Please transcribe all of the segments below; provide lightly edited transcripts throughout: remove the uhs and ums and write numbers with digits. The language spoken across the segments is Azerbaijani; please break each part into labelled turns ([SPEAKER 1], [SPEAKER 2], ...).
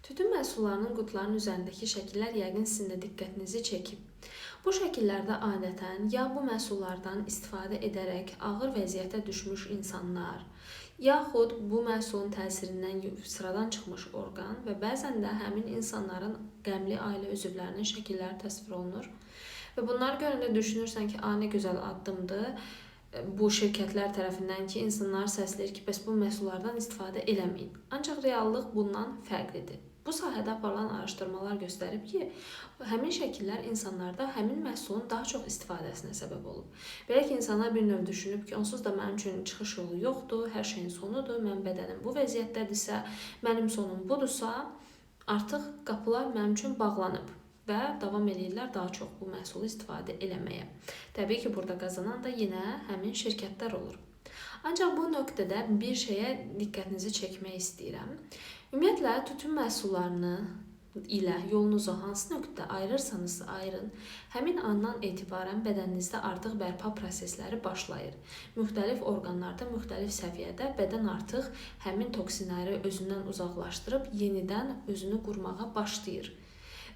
[SPEAKER 1] Tütün məhsullarının qutularının üzərindəki şəkillər yəqin sizin də diqqətinizi çəkib. Bu şəkillərdə adətən ya bu məhsullardan istifadə edərək ağır vəziyyətə düşmüş insanlar, yaxud bu məhsulun təsirindən sıradan çıxmış orqan və bəzən də həmin insanların qəmli ailə üzvlərinin şəkilləri təsvir olunur. Və bunları görəndə düşünürsən ki, nə gözəl addımdır bu şirkətlər tərəfindən ki, insanlar səsləyir ki, bəs bu məhsullardan istifadə eləməyin. Ancaq reallıq bundan fərqlidir. Bu sahədə aparılan araşdırmalar göstərib ki, həmin şəkillər insanlarda həmin məhsulun daha çox istifadəsinə səbəb olub. Belə ki, insanlar bir növ düşünüb ki, onsuz da mənim üçün çıxış yolu yoxdur, hər şeyin sonudur, mənim bədənim bu vəziyyətdədirsə, mənim sonum budursa, artıq qapılar mənim üçün bağlanıb və davam edirlər daha çox bu məhsulu istifadə eləməyə. Təbii ki, burada qazanan da yenə həmin şirkətlər olur. Ancaq bu nöqtədə bir şeyə diqqətinizi çəkmək istəyirəm. Ümumiyyətlə, tütün məhsullarını ilə yolunuzu hansı nöqtədə ayırırsanızsa ayırın, həmin andan etibarən bədəninizdə artıq bərpa prosesləri başlayır. Müxtəlif orqanlarda, müxtəlif səviyyədə bədən artıq həmin toksinləri özündən uzaqlaşdırıb yenidən özünü qurmağa başlayır.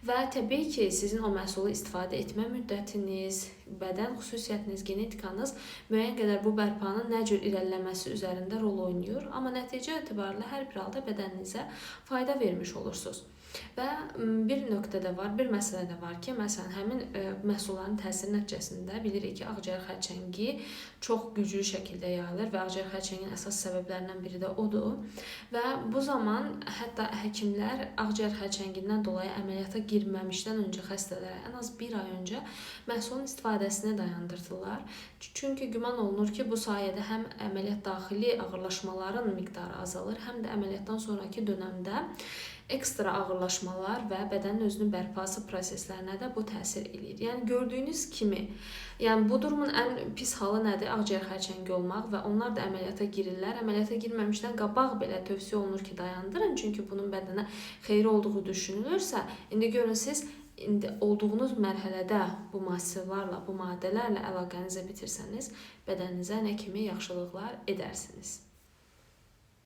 [SPEAKER 1] Və təbii ki, sizin o məhsulu istifadə etmə müddətiniz, bədən xüsusiyyətiniz, genetikanız müəyyən qədər bu bərpanın nə cür irəliləməsi üzərində rol oynayır. Amma nəticə etibarilə hər bir halda bədəninizə fayda vermiş olursunuz. Və bir nöqtə də var, bir məsələ də var ki, məsələn, həmin məhsulların təsiri nəticəsində bilirik ki, ağciyər xərçəngi çox güclü şəkildə yayılır və ağciyər xərçənginin əsas səbəblərindən biri də odur. Və bu zaman hətta həkimlər ağciyər xərçəngindən dolayı əməliyyata girməmişdən öncə xəstələrə ən az bir ay öncə məhsulun istifadəsini dayandırdılar. Çünki güman olunur ki, bu sayədə həm əməliyyat daxili ağırlaşmaların miqdarı azalır, həm də əməliyyatdan sonraki dövrdə ekstra ağırlaşmalar və bədənin özünü bərpası proseslərinə də bu təsir edir. Yəni gördüyünüz kimi, bu durumun ən pis halı nədir? Ağciyər xərçəngi olmaq və onlar da əməliyyata girirlər. Əməliyyata girməmişdən qabaq belə tövsiyə olunur ki, dayandırın, çünki bunun bədənə xeyri olduğu düşünülürsə, indi görün siz olduğunuz mərhələdə bu massivlarla, bu maddələrlə əlaqənizi bitirsəniz, bədəninizə nə kimi yaxşılıqlar edərsiniz.